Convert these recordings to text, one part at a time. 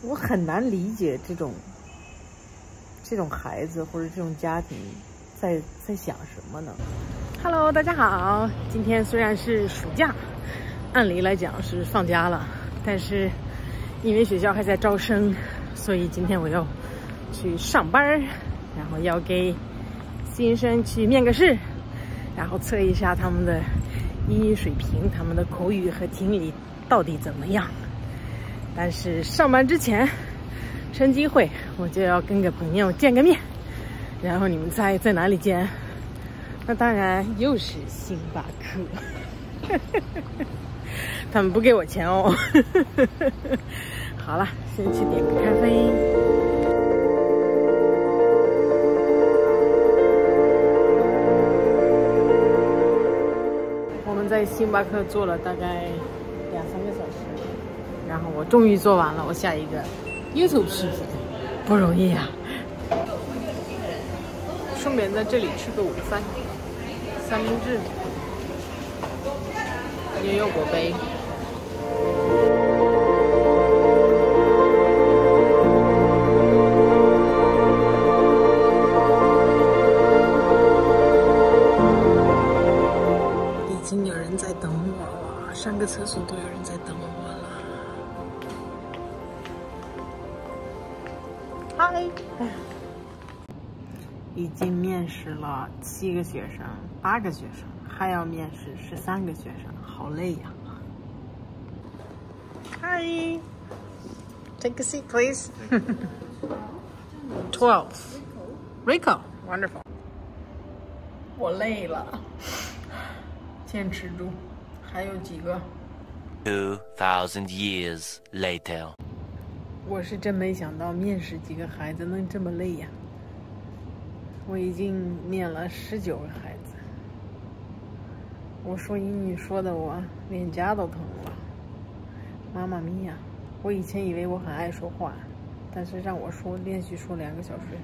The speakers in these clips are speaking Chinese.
我很难理解这种孩子或者这种家庭在想什么呢 ？Hello， 大家好，今天虽然是暑假，按理来讲是放假了，但是因为学校还在招生，所以今天我要去上班，然后要给新生去面个试，然后测一下他们的英语水平，他们的口语和听力到底怎么样。但是上班之前趁机会我就要跟个朋友见个面，然后你们猜在哪里见？那当然又是星巴克他们不给我钱哦好了，先去点个咖啡。我们在星巴克坐了大概2-3个小时，然后我终于做完了我下一个 YouTube 视频，不容易啊。顺便在这里吃个午饭，三明治，也有果杯。已经有人在等我了，上个厕所都有人在等我了。嗨，已经面试了7个学生、8个学生，还要面试13个学生，好累呀。Hi, take a seat, please. 12. Rico, wonderful. 我累了，坚持住，还有几个。2000 years later. 我是真没想到面试几个孩子能这么累呀！我已经面了19个孩子，我说英语说的我脸颊都疼了。妈妈咪呀！我以前以为我很爱说话，但是让我连续说2个小时，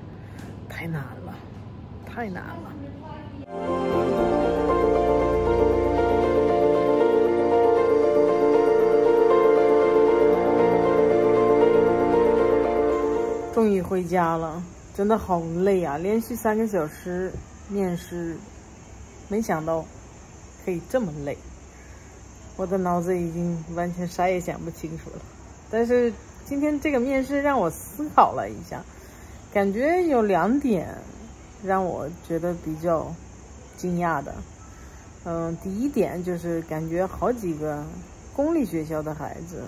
太难了，太难了。终于回家了，真的好累啊！连续3个小时面试，没想到可以这么累，我的脑子已经完全啥也想不清楚了。但是今天这个面试让我思考了一下，感觉有2点让我觉得比较惊讶的。第一点就是感觉好几个公立学校的孩子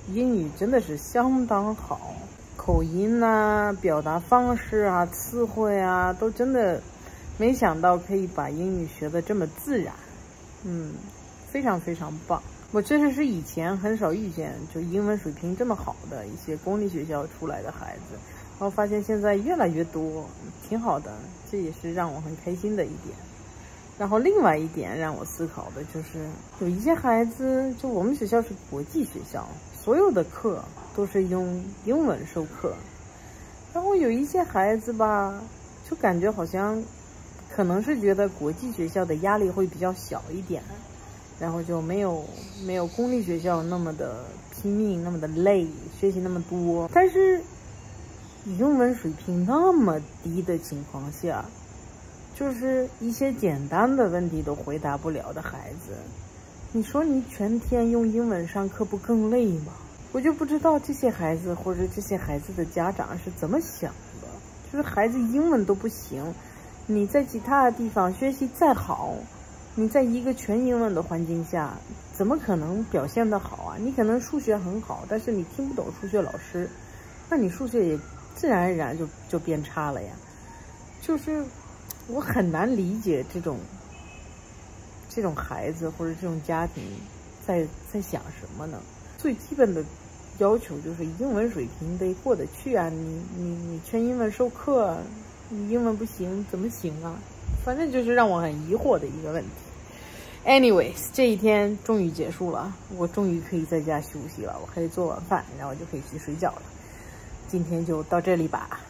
英语真的是相当好。口音啊，表达方式啊，词汇啊，都真的没想到可以把英语学得这么自然，非常非常棒。我确实是以前很少遇见就英文水平这么好的一些公立学校出来的孩子，然后发现现在越来越多，挺好的，这也是让我很开心的一点。然后另外一点让我思考的就是有一些孩子，就我们学校是国际学校，所有的课都是用英文授课，然后有一些孩子吧，就感觉好像可能是觉得国际学校的压力会比较小一点，然后就没有公立学校那么的拼命，那么的累，学习那么多。但是英文水平那么低的情况下，就是一些简单的问题都回答不了的孩子，你说你全天用英文上课不更累吗？我就不知道这些孩子或者这些孩子的家长是怎么想的，就是孩子英文都不行，你在其他的地方学习再好，你在一个全英文的环境下怎么可能表现得好啊？你可能数学很好，但是你听不懂数学老师，那你数学也自然而然就变差了呀。就是我很难理解这种孩子或者这种家庭在想什么呢？最基本的要求就是英文水平得过得去啊！你全英文授课，你英文不行怎么行啊？反正就是让我很疑惑的一个问题。Anyways， 这一天终于结束了，我终于可以在家休息了，我可以做晚饭，然后就可以去睡觉了。今天就到这里吧。